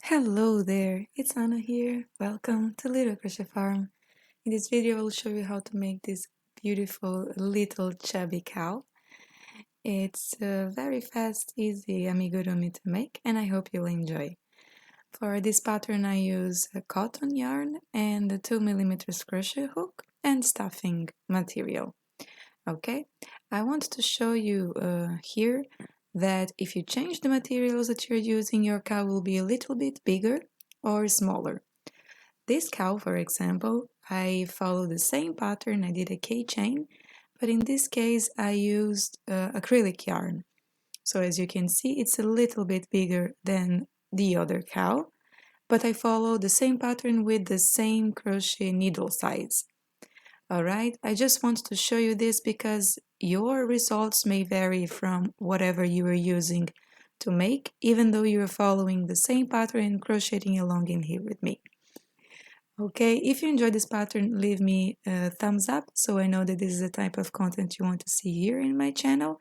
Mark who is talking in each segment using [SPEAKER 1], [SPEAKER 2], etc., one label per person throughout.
[SPEAKER 1] Hello there, it's Anna here. Welcome to Little Crochet Farm. In this video I will show you how to make this beautiful little chubby cow. It's a very fast, easy amigurumi to make and I hope you'll enjoy. For this pattern I use a cotton yarn and a 2mm crochet hook and stuffing material. Okay, I want to show you here that if you change the materials that you're using, your cow will be a little bit bigger or smaller. This cow, for example, I follow the same pattern. I did a keychain, but in this case I used acrylic yarn. So as you can see, it's a little bit bigger than the other cow, but I follow the same pattern with the same crochet needle size. Alright, I just want to show you this because your results may vary from whatever you are using to make, even though you are following the same pattern and crocheting along in here with me. Okay, if you enjoyed this pattern, leave me a thumbs up so I know that this is the type of content you want to see here in my channel,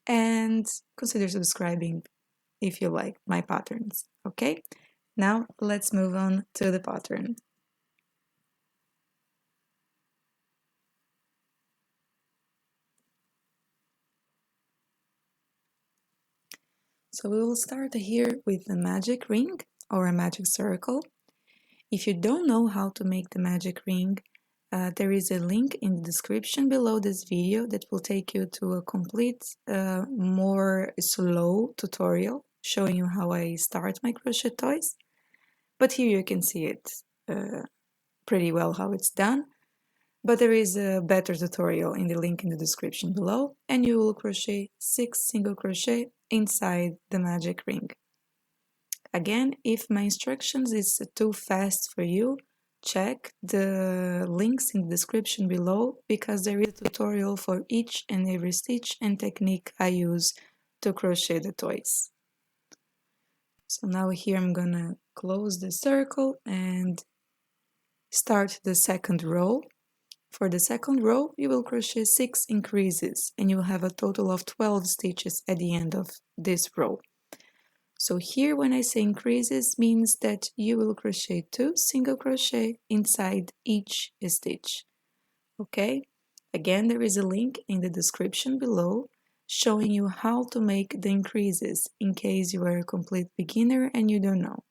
[SPEAKER 1] and consider subscribing if you like my patterns. Okay, now let's move on to the pattern. So we will start here with a magic ring or a magic circle. If you don't know how to make the magic ring, there is a link in the description below this video that will take you to a complete, more slow tutorial showing you how I start my crochet toys. But here you can see it pretty well how it's done. But there is a better tutorial in the link in the description below, and you will crochet 6 single crochet inside the magic ring. Again, if my instructions is too fast for you, check the links in the description below because there is a tutorial for each and every stitch and technique I use to crochet the toys. So now here I'm gonna close the circle and start the second row. For the second row, you will crochet 6 increases and you'll have a total of 12 stitches at the end of this row. So here when I say increases means that you will crochet 2 single crochet inside each stitch. Okay, again there is a link in the description below showing you how to make the increases in case you are a complete beginner and you don't know.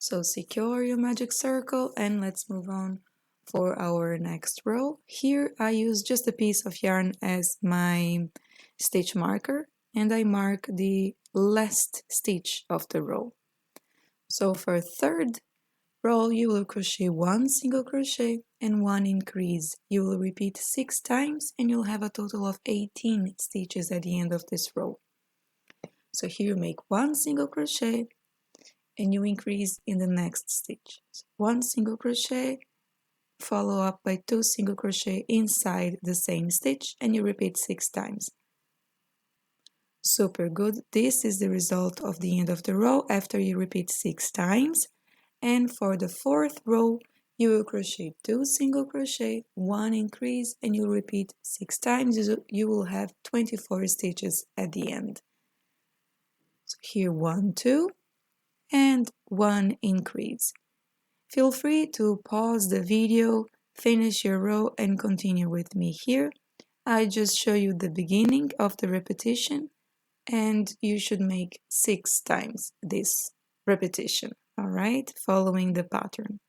[SPEAKER 1] So secure your magic circle and let's move on for our next row. Here I use just a piece of yarn as my stitch marker and I mark the last stitch of the row. So for third row you will crochet 1 single crochet and 1 increase. You will repeat 6 times and you'll have a total of 18 stitches at the end of this row. So here you make 1 single crochet and you increase in the next stitch. So 1 single crochet, follow up by 2 single crochet inside the same stitch and you repeat 6 times. Super good. This is the result of the end of the row after you repeat 6 times. And for the fourth row, you will crochet 2 single crochet, 1 increase, and you'll repeat 6 times. You will have 24 stitches at the end. So here 1, 2, and 1 increase. Feel free to pause the video, finish your row, and continue with me here. I just show you the beginning of the repetition, and you should make 6 times this repetition, all right, following the pattern.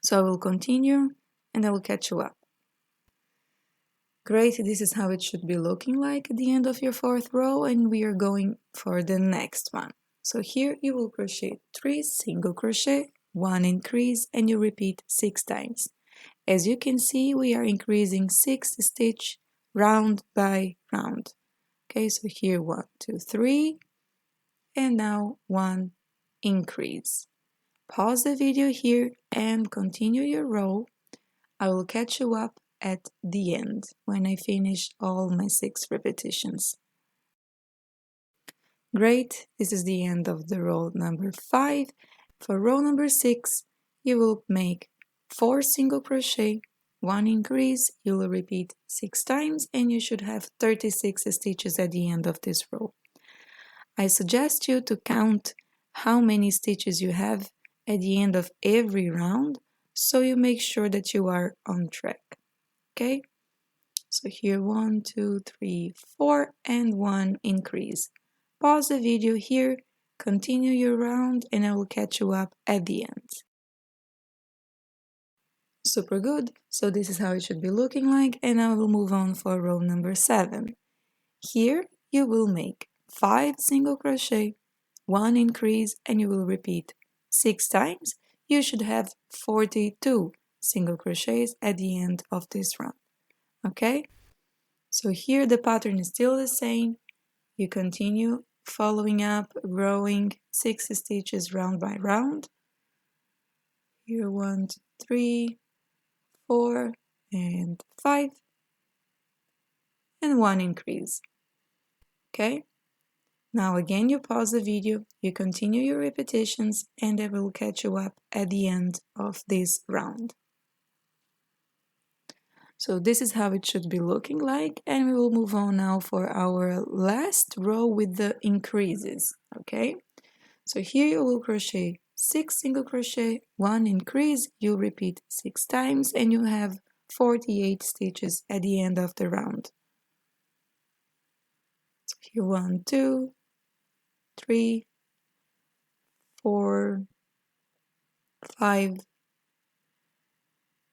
[SPEAKER 1] So I will continue and I will catch you up. Great, this is how it should be looking like at the end of your fourth row, and we are going for the next one. So here you will crochet 3 single crochet, 1 increase, and you repeat 6 times. As you can see, we are increasing 6 stitch round by round. Okay, so here 1, 2, 3, and now 1 increase. Pause the video here and continue your row. I will catch you up at the end when I finish all my 6 repetitions. Great, this is the end of the row number 5. For row number 6, you will make 4 single crochet, 1 increase, you will repeat 6 times and you should have 36 stitches at the end of this row. I suggest you to count how many stitches you have at the end of every round so you make sure that you are on track. Okay? So here 1, 2, 3, 4 and 1 increase. Pause the video here, continue your round and I will catch you up at the end. Super good. So this is how it should be looking like and I will move on for row number 7. Here you will make 5 single crochet, 1 increase and you will repeat 6 times. You should have 42 single crochets at the end of this round. Okay? So here the pattern is still the same. You continue following up, rowing 6 stitches round by round. Here 1, 2, 3, 4 and 5 and 1 increase. Okay? Now again you pause the video, you continue your repetitions and I will catch you up at the end of this round. So this is how it should be looking like and we will move on now for our last row with the increases, okay? So here you will crochet 6 single crochet, 1 increase, you repeat 6 times and you have 48 stitches at the end of the round. So here 1, 2, 3, 4, 5,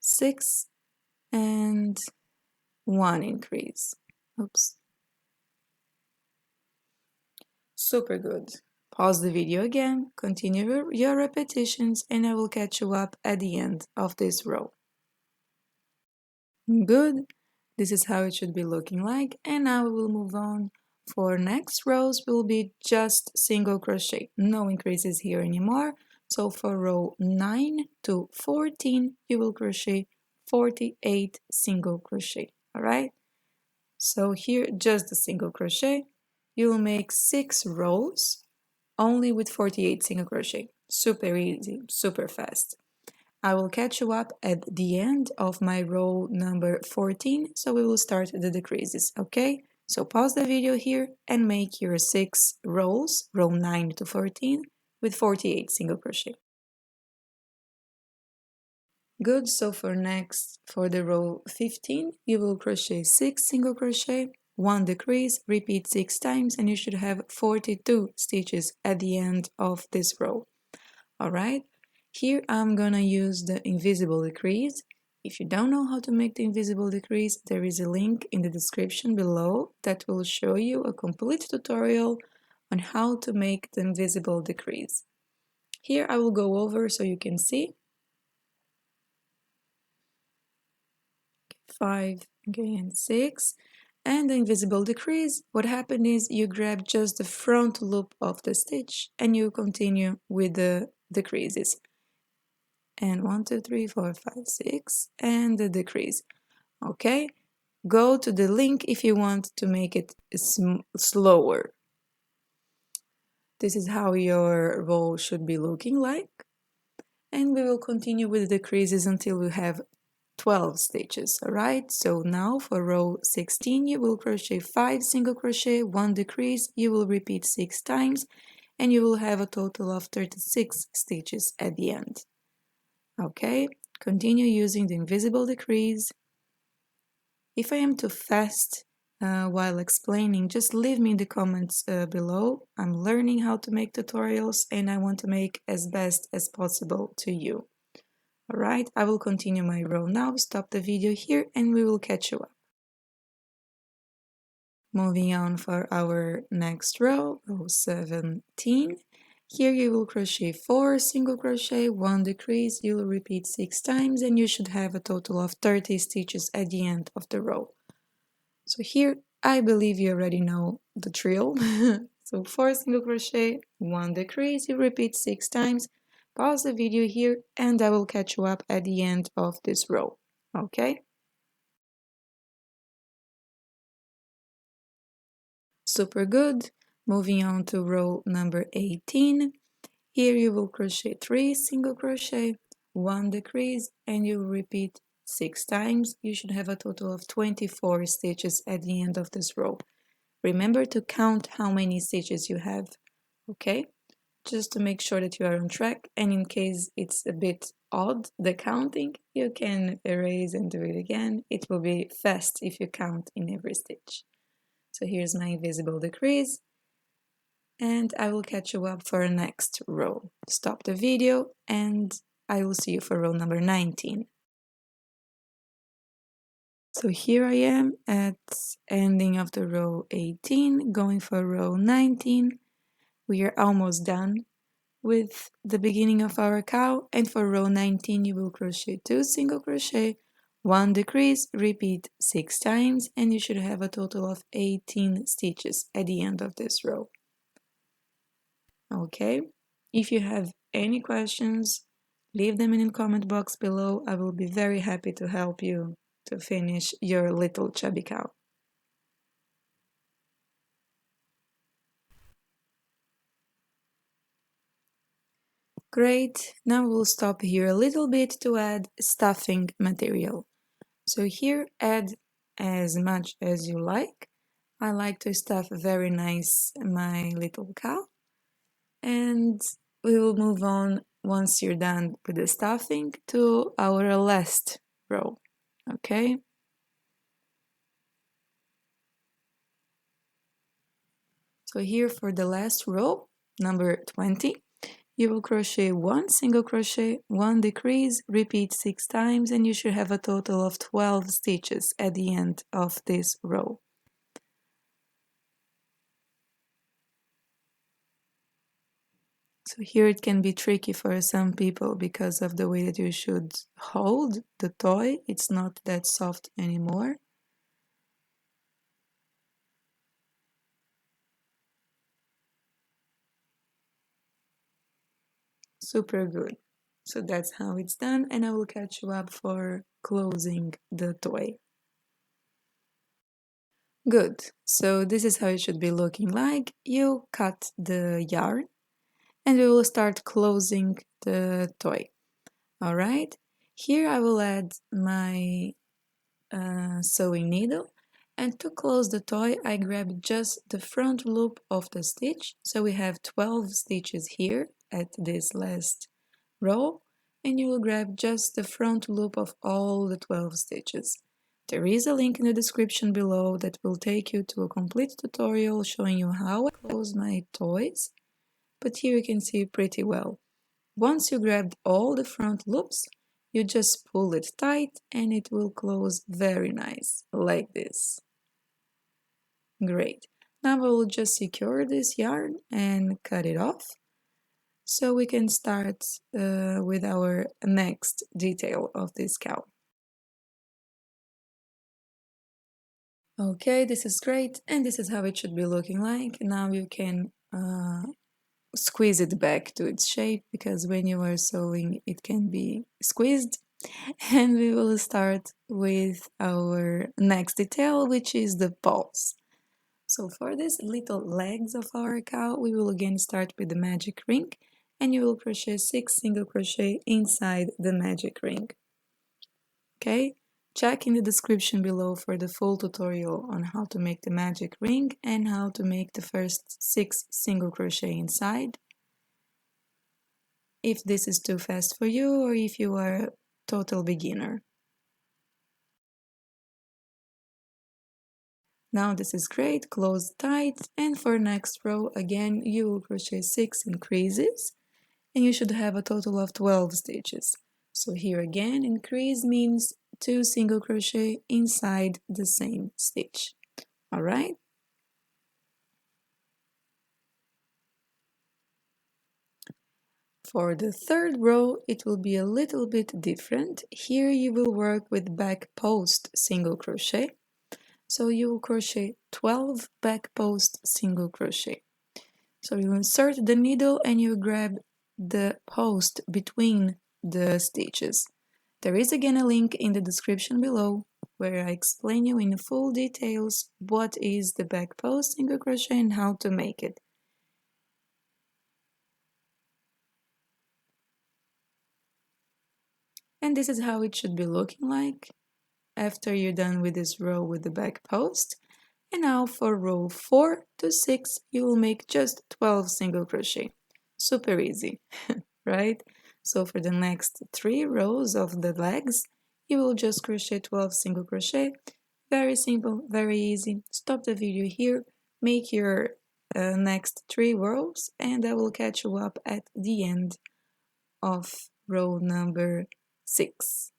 [SPEAKER 1] 6 and 1 increase. Oops. Super good. Pause the video again, continue your repetitions and I will catch you up at the end of this row. Good. This is how it should be looking like and now we will move on. For next rows will be just single crochet, no increases here anymore. So for row 9 to 14 you will crochet 48 single crochet, all right? So here just the single crochet, you will make 6 rows only with 48 single crochet. Super easy, super fast. I will catch you up at the end of my row number 14, so we will start the decreases, okay? So pause the video here and make your 6 rows, row 9 to 14, with 48 single crochet. Good, so for the row 15, you will crochet 6 single crochet, 1 decrease, repeat 6 times, and you should have 42 stitches at the end of this row. Alright, here I'm gonna use the invisible decrease. If you don't know how to make the invisible decrease, there is a link in the description below that will show you a complete tutorial on how to make the invisible decrease. Here I will go over so you can see. 5, again 6, and the invisible decrease, what happened is you grab just the front loop of the stitch and you continue with the decreases. And 1, 2, 3, 4, 5, 6, and the decrease. Okay, go to the link if you want to make it slower. This is how your row should be looking like. And we will continue with the decreases until we have 12 stitches. Alright, so now for row 16 you will crochet 5 single crochet, 1 decrease, you will repeat 6 times and you will have a total of 36 stitches at the end. Okay, continue using the invisible decrease. If I am too fast while explaining, just leave me in the comments below. I'm learning how to make tutorials and I want to make as best as possible to you. Alright, I will continue my row now, stop the video here and we will catch you up. Moving on for our next row, row 17. Here you will crochet 4 single crochet, 1 decrease, you will repeat 6 times and you should have a total of 30 stitches at the end of the row. So here I believe you already know the drill. So 4 single crochet, 1 decrease, you repeat 6 times. Pause the video here and I will catch you up at the end of this row. Okay? Super good. Moving on to row number 18. Here you will crochet 3 single crochet, 1 decrease and you will repeat 6 times. You should have a total of 24 stitches at the end of this row. Remember to count how many stitches you have, okay? Just to make sure that you are on track, and in case it's a bit odd, the counting, you can erase and do it again. It will be fast if you count in every stitch. So here's my invisible decrease, and I will catch you up for the next row. Stop the video and I will see you for row number 19. So here I am at ending of the row 18, going for row 19. We are almost done with the beginning of our cow, and for row 19 you will crochet 2 single crochet, 1 decrease, repeat 6 times, and you should have a total of 18 stitches at the end of this row. Okay, if you have any questions, leave them in the comment box below. I will be very happy to help you to finish your little chubby cow. Great, now we'll stop here a little bit to add stuffing material. So here add as much as you like. I like to stuff very nice my little cow. And we will move on once you're done with the stuffing to our last row, okay? So here for the last row, number 20, you will crochet 1 single crochet, 1 decrease, repeat 6 times, and you should have a total of 12 stitches at the end of this row. So here it can be tricky for some people because of the way that you should hold the toy. It's not that soft anymore. Super good. So that's how it's done, and I will catch you up for closing the toy. Good. So this is how it should be looking like. You cut the yarn and we will start closing the toy. All right. Here I will add my sewing needle, and to close the toy I grab just the front loop of the stitch. So we have 12 stitches here at this last row, and you will grab just the front loop of all the 12 stitches. There is a link in the description below that will take you to a complete tutorial showing you how I close my toys, but here you can see pretty well. Once you grabbed all the front loops, you just pull it tight and it will close very nice, like this. Great. Now I will just secure this yarn and cut it off, so we can start with our next detail of this cow. Okay, this is great, and this is how it should be looking like. Now you can squeeze it back to its shape, because when you are sewing it can be squeezed. And we will start with our next detail, which is the paws. So for these little legs of our cow, we will again start with the magic ring, and you will crochet 6 single crochet inside the magic ring. Okay, check in the description below for the full tutorial on how to make the magic ring and how to make the first 6 single crochet inside. If this is too fast for you, or if you are a total beginner. Now this is great, close tight, and for next row again you will crochet 6 increases, and you should have a total of 12 stitches. So here again, increase means 2 single crochet inside the same stitch. All right? For the third row, it will be a little bit different. Here you will work with back post single crochet. So you will crochet 12 back post single crochet. So you insert the needle and you grab the post between the stitches. There is again a link in the description below where I explain you in full details what is the back post single crochet and how to make it. And this is how it should be looking like after you're done with this row with the back post. And now for row 4 to 6, you will make just 12 single crochet. Super easy, right? So for the next 3 rows of the legs, you will just crochet 12 single crochet. Very simple, very easy. Stop the video here, make your next 3 rows, and I will catch you up at the end of row number 6.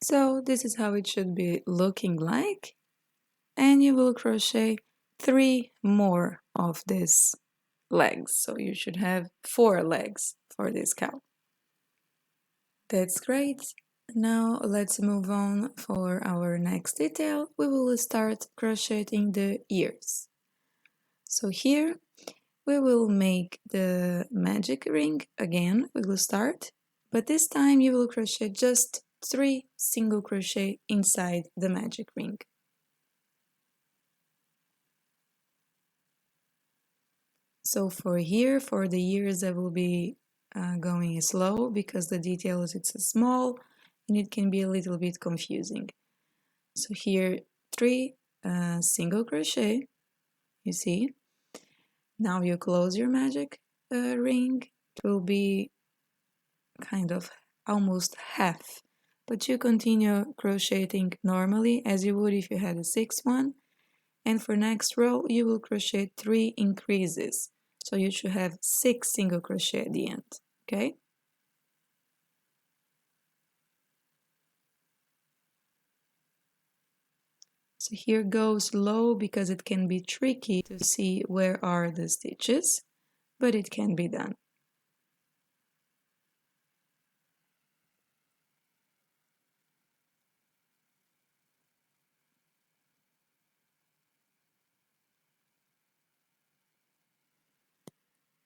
[SPEAKER 1] So this is how it should be looking like, and you will crochet 3 more of these legs, so you should have 4 legs for this cow. That's great. Now let's move on for our next detail. We will start crocheting the ears. So here we will make the magic ring again. We will start, but this time you will crochet just 3 single crochet inside the magic ring. So for here, for the ears, I will be going slow because the details it's small and it can be a little bit confusing. So here 3 single crochet, you see. Now you close your magic ring. It will be kind of almost half, but you continue crocheting normally as you would if you had a 6th one. And for next row you will crochet 3 increases, so you should have 6 single crochet at the end. Okay, so here goes low because it can be tricky to see where are the stitches, but it can be done.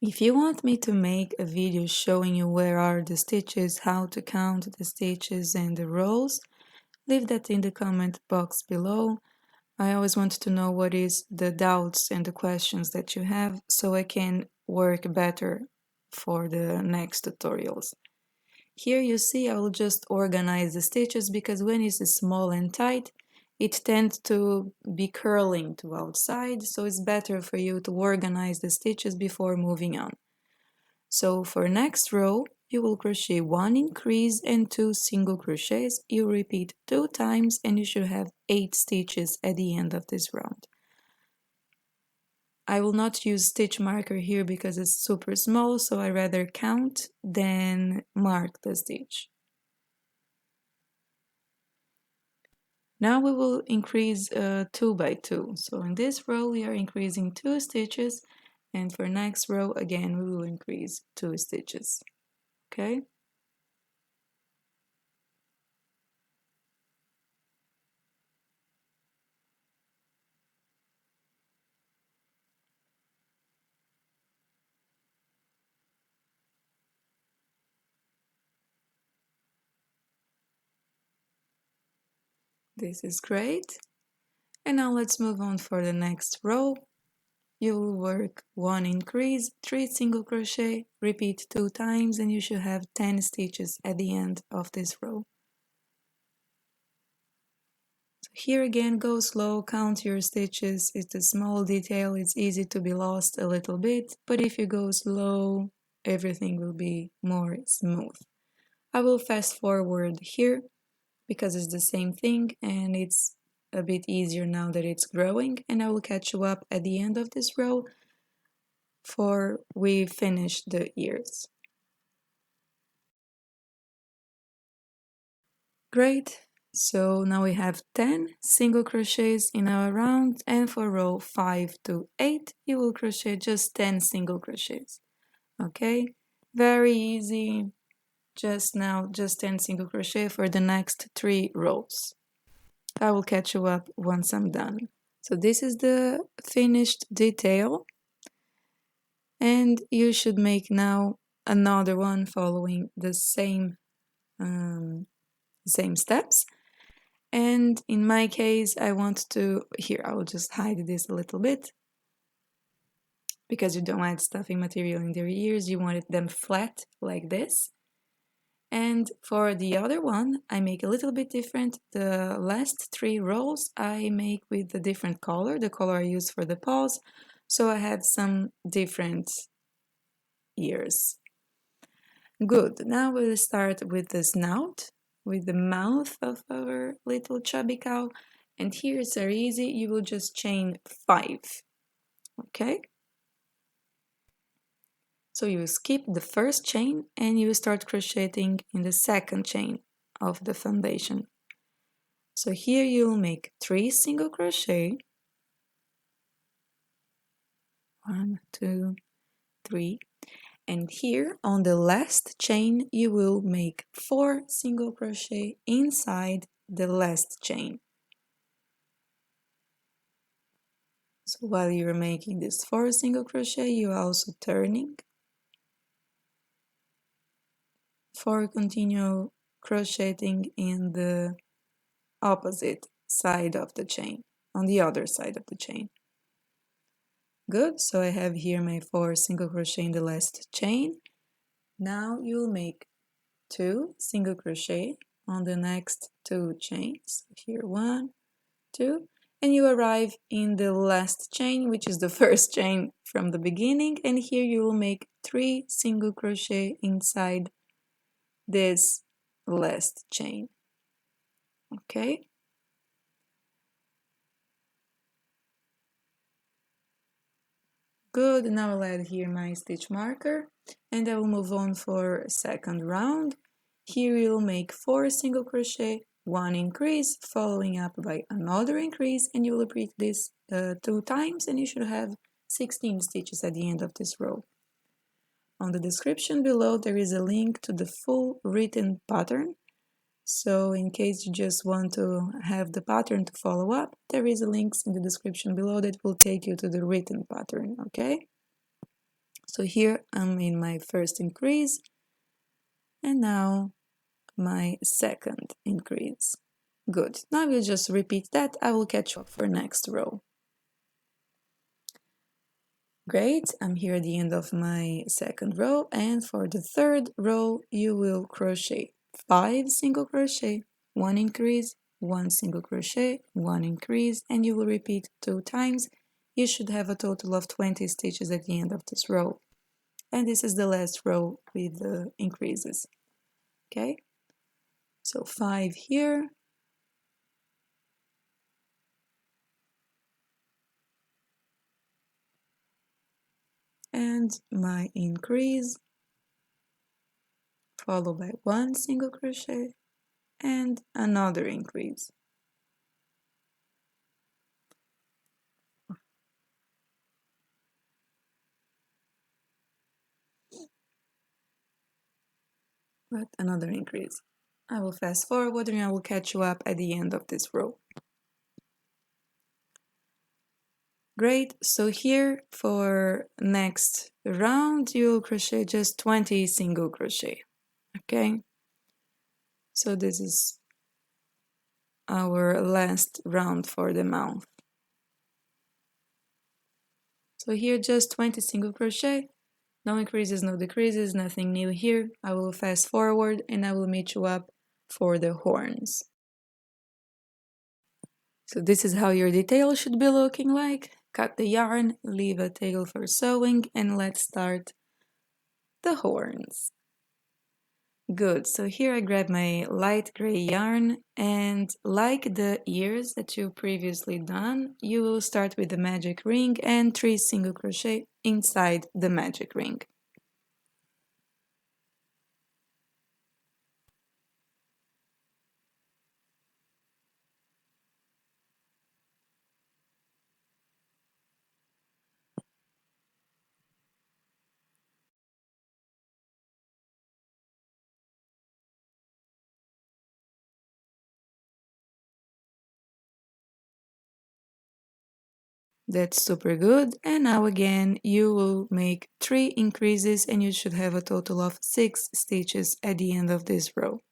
[SPEAKER 1] If you want me to make a video showing you where are the stitches, how to count the stitches and the rows, leave that in the comment box below. I always want to know what is the doubts and the questions that you have so I can work better for the next tutorials. Here you see I will just organize the stitches because when it's small and tight, it tends to be curling to outside, so it's better for you to organize the stitches before moving on. So for next row, you will crochet 1 increase and 2 single crochets. You repeat 2 times and you should have 8 stitches at the end of this round. I will not use stitch marker here because it's super small, so I rather count than mark the stitch. Now we will increase 2 by 2. So in this row we are increasing 2 stitches, and for next row again we will increase 2 stitches. Okay? This is great. And now let's move on for the next row. You will work 1 increase, 3 single crochet, repeat 2 times, and you should have 10 stitches at the end of this row. So here again, go slow, count your stitches. It's a small detail, it's easy to be lost a little bit, but if you go slow, everything will be more smooth. I will fast forward here because it's the same thing and it's a bit easier now that it's growing, and I will catch you up at the end of this row for we finish the ears. Great, so now we have 10 single crochets in our round, and for row 5 to 8 you will crochet just 10 single crochets. Okay, very easy. Just 10 single crochet for the next 3 rows. I will catch you up once I'm done. So this is the finished detail, and you should make now another one following the same steps. And in my case, I want to, here I will just hide this a little bit because you don't want stuffing material in their ears, you want them flat like this. And for the other one, I make a little bit different. The last 3 rows I make with a different color, the color I use for the paws, so I have some different ears. Good, now we'll start with the snout, with the mouth of our little chubby cow, and here it's very easy, you will just chain 5, okay? So you skip the first chain and you start crocheting in the second chain of the foundation. So here you'll make 3 single crochet, 1, 2, 3, and here on the last chain you will make 4 single crochet inside the last chain. So while you're making this 4 single crochet, you're also turning for continue crocheting in the opposite side of the chain, on the other side of the chain. Good, so I have here my 4 single crochet in the last chain. Now you'll make 2 single crochet on the next 2 chains. Here 1, 2, and you arrive in the last chain, which is the first chain from the beginning, and here you will make 3 single crochet inside this last chain. Okay? Good, now I'll add here my stitch marker and I will move on for second round. Here you'll make 4 single crochet, 1 increase, following up by another increase, and you'll repeat this 2 times and you should have 16 stitches at the end of this row. On the description below there is a link to the full written pattern. So in case you just want to have the pattern to follow up, there is a link in the description below that will take you to the written pattern, okay? So here I'm in my first increase and now my second increase. Good, now we'll just repeat that. I will catch up for next row. Great, I'm here at the end of my second row, and for the third row you will crochet 5 single crochet, 1 increase, 1 single crochet, 1 increase, and you will repeat 2 times. You should have a total of 20 stitches at the end of this row. And this is the last row with the increases. Okay, so 5 here, and my increase, followed by 1 single crochet and another increase. But another increase. I will fast forward and I will catch you up at the end of this row. Great, so here for next round you'll crochet just 20 single crochet, okay? So this is our last round for the mouth. So here just 20 single crochet, no increases, no decreases, nothing new here. I will fast forward and I will meet you up for the horns. So this is how your detail should be looking like. Cut the yarn, leave a tail for sewing, and let's start the horns. Good, so here I grab my light gray yarn, and like the ears that you previously done, you will start with the magic ring and 3 single crochet inside the magic ring. That's super good. And now again, you will make 3 increases and you should have a total of 6 stitches at the end of this row,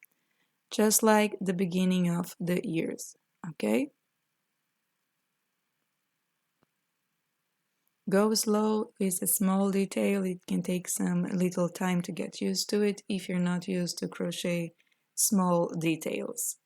[SPEAKER 1] just like the beginning of the ears, okay? Go slow is a small detail. It can take some little time to get used to it if you're not used to crochet small details.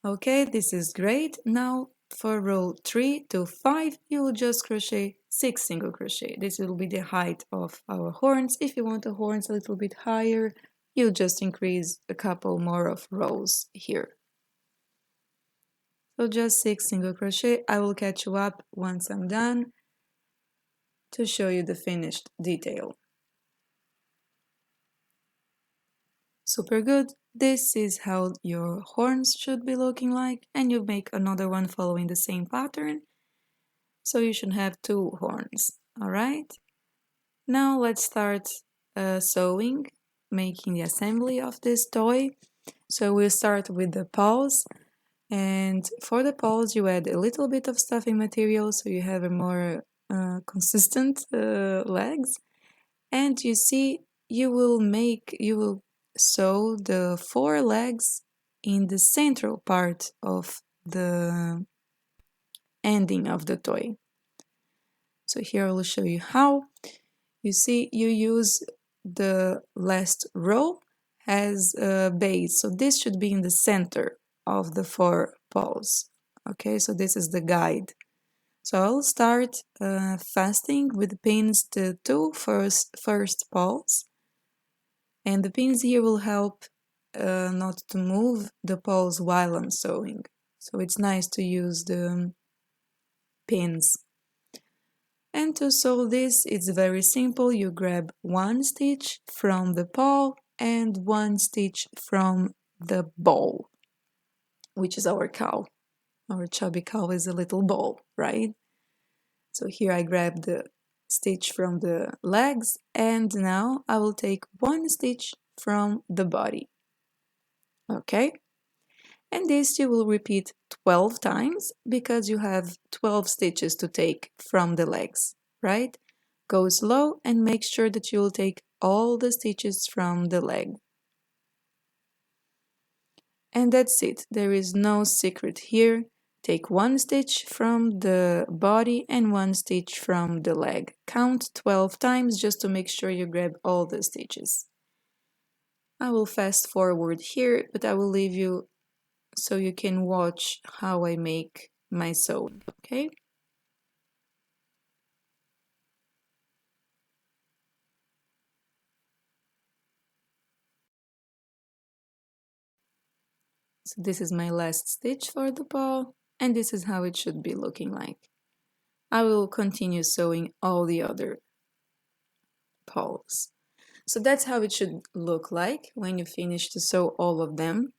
[SPEAKER 1] Okay, this is great. Now for row 3 to 5, you will just crochet 6 single crochet. This will be the height of our horns. If you want the horns a little bit higher, you'll just increase a couple more of rows here. So just 6 single crochet. I will catch you up once I'm done to show you the finished detail. Super good. This is how your horns should be looking like, and you make another one following the same pattern. So you should have 2 horns. All right. Now let's start sewing, making the assembly of this toy. So we'll start with the paws, and for the paws you add a little bit of stuffing material so you have a more consistent legs. And you see, you will sew the 4 legs in the central part of the ending of the toy. So here I will show you how. You see, you use the last row as a base. So this should be in the center of the 4 paws. Okay, so this is the guide. So I'll start fastening with pins the 2 first paws. And the pins here will help not to move the paws while I'm sewing. So it's nice to use the pins. And to sew this, it's very simple. You grab 1 stitch from the paw and 1 stitch from the ball, which is our cow. Our chubby cow is a little ball, right? So here I grab the stitch from the legs, and now I will take 1 stitch from the body. Okay? And this you will repeat 12 times because you have 12 stitches to take from the legs, right? Go slow and make sure that you will take all the stitches from the leg. And that's it. There is no secret here. Take 1 stitch from the body and 1 stitch from the leg. Count 12 times just to make sure you grab all the stitches. I will fast forward here, but I will leave you so you can watch how I make my sewing, okay? So this is my last stitch for the paw, and this is how it should be looking like. I will continue sewing all the other paws. So that's how it should look like when you finish to sew all of them.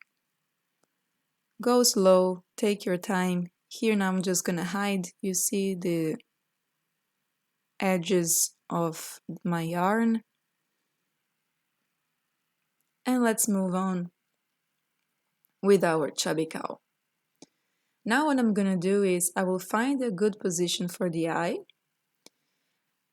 [SPEAKER 1] Go slow, take your time. Here now I'm just gonna hide. You see the edges of my yarn. And let's move on with our chubby cow. Now what I'm gonna do is I will find a good position for the eye.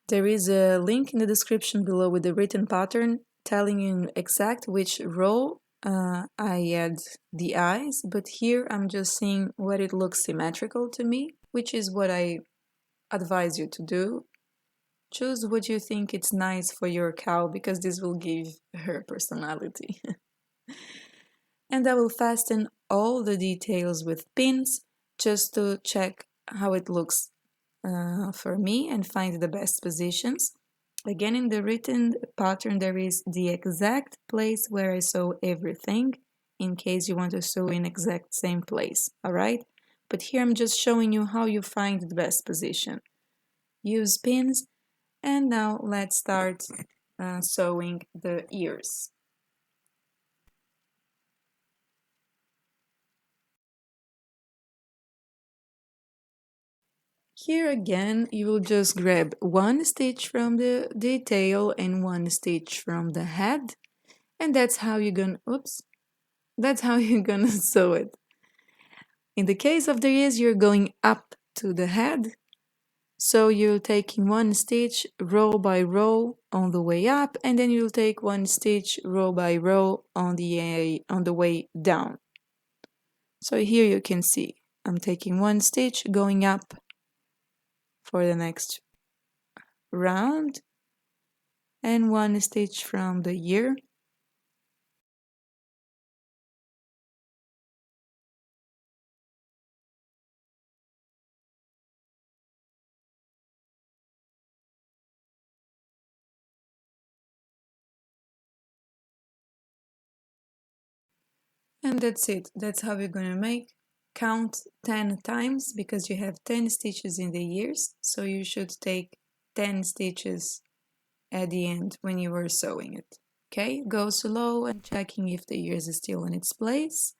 [SPEAKER 1] There is a link in the description below with the written pattern telling you exact which row I add the eyes, but here I'm just seeing what it looks symmetrical to me, which is what I advise you to do. Choose what you think it's nice for your cow because this will give her personality. And I will fasten all the details with pins just to check how it looks for me and find the best positions. Again, in the written pattern, there is the exact place where I sew everything in case you want to sew in exact same place, all right? But here I'm just showing you how you find the best position. Use pins, and now let's start sewing the ears. Here again, you will just grab one stitch from the tail and one stitch from the head, and that's how you're gonna, oops, that's how you're gonna sew it. In the case of the ears, you're going up to the head, so you're taking one stitch row by row on the way up, and then you'll take one stitch row by row on the way down. So here you can see I'm taking one stitch going up for the next round and one stitch from the ear. And that's it. That's how we're gonna count 10 times because you have 10 stitches in the ears, so you should take 10 stitches at the end when you were sewing it. Okay, go slow and checking if the ears is still in its place.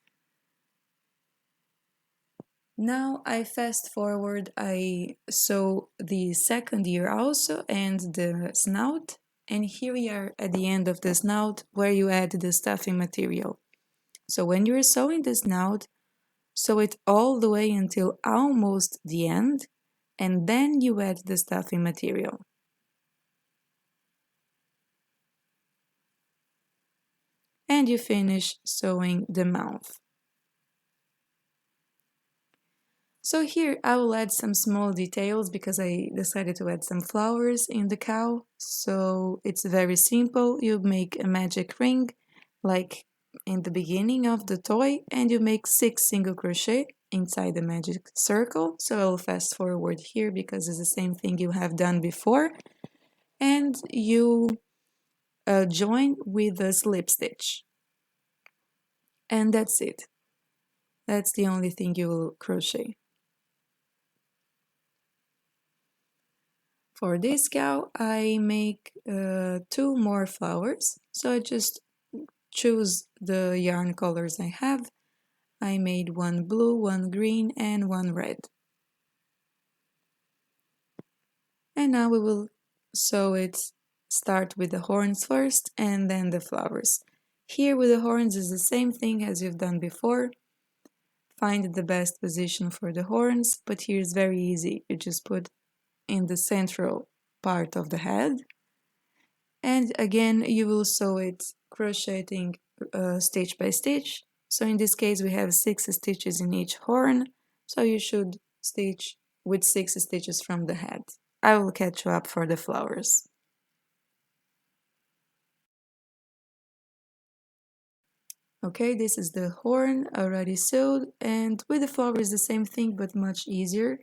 [SPEAKER 1] Now I fast forward, I sew the second ear also and the snout, and here we are at the end of the snout where you add the stuffing material. So when you're sewing the snout, sew it all the way until almost the end, and then you add the stuffing material. And you finish sewing the mouth. So here I will add some small details because I decided to add some flowers in the cow. So it's very simple. You make a magic ring like in the beginning of the toy and you make 6 single crochet inside the magic circle. So I'll fast forward here because it's the same thing you have done before. And you join with a slip stitch. And that's it. That's the only thing you will crochet. For this cow, I make 2 more flowers. So I just choose the yarn colors I have. I made one blue, one green, and one red. And now we will sew it, start with the horns first and then the flowers. Here with the horns is the same thing as you've done before. Find the best position for the horns, but here is very easy. You just put in the central part of the head. And again, you will sew it crocheting stitch by stitch. So in this case, we have 6 stitches in each horn. So you should stitch with 6 stitches from the head. I will catch you up for the flowers. Okay, this is the horn already sewed, and with the flowers the same thing but much easier.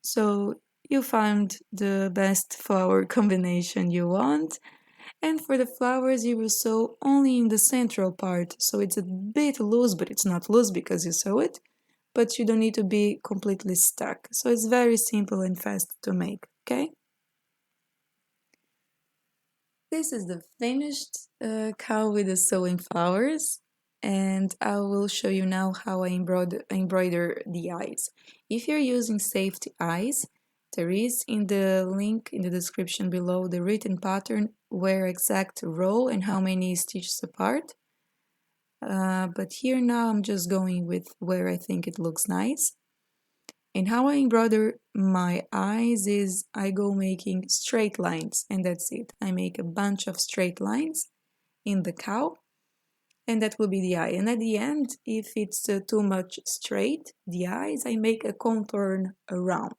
[SPEAKER 1] So you find the best flower combination you want, and for the flowers you will sew only in the central part, so it's a bit loose, but it's not loose because you sew it, but you don't need to be completely stuck. So it's very simple and fast to make, okay? This is the finished cow with the sewing flowers, and I will show you now how I embroider the eyes. If you're using safety eyes, there is in the link in the description below the written pattern where exact row and how many stitches apart. But here now I'm just going with where I think it looks nice. And how I embroider my eyes is I go making straight lines and that's it. I make a bunch of straight lines in the cow and that will be the eye. And at the end, if it's too much straight, the eyes, I make a contour around.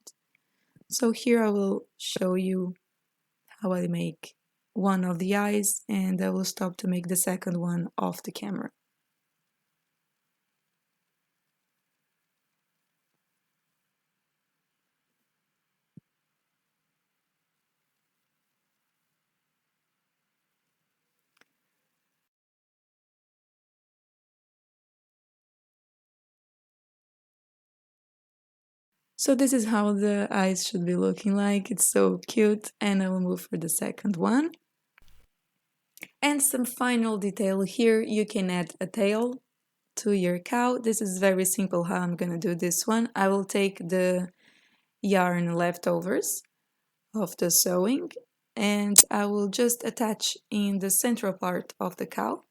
[SPEAKER 1] So here I will show you how I make one of the eyes and I will stop to make the second one off the camera. So this is how the eyes should be looking like. It's so cute, and I will move for the second one. And some final detail here, you can add a tail to your cow. This is very simple how I'm gonna do this one. I will take the yarn leftovers of the sewing, and I will just attach in the central part of the cowl.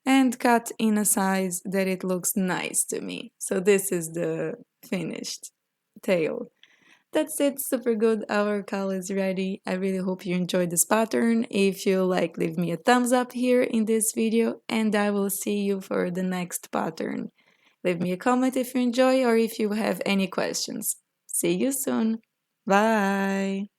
[SPEAKER 1] And cut in a size that it looks nice to me. So this is the finished tail. That's it, super good. Our cowl is ready. I really hope you enjoyed this pattern. If you like, leave me a thumbs up here in this video, and I will see you for the next pattern. Leave me a comment if you enjoy or if you have any questions. See you soon. Bye!